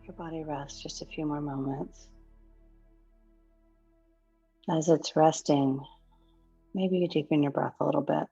Your body rests just a few more moments. As it's resting, maybe you deepen your breath a little bit.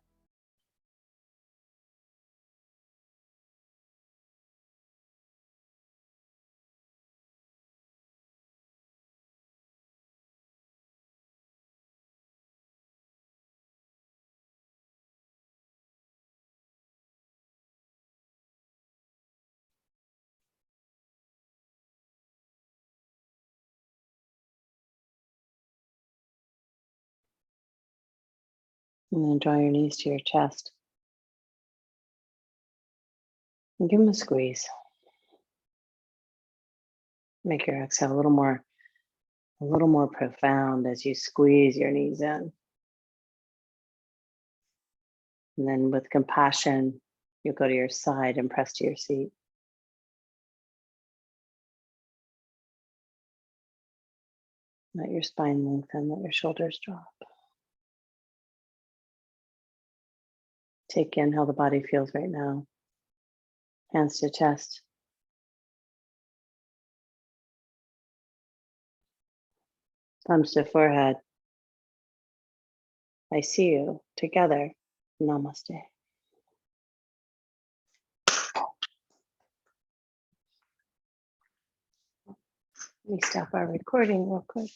And then draw your knees to your chest and give them a squeeze. Make your exhale a little more profound as you squeeze your knees in. And then with compassion, you'll go to your side and press to your seat. Let your spine lengthen, let your shoulders drop. Take in how the body feels right now. Hands to chest. Thumbs to forehead. I see you. Together. Namaste. Let me stop our recording real quick.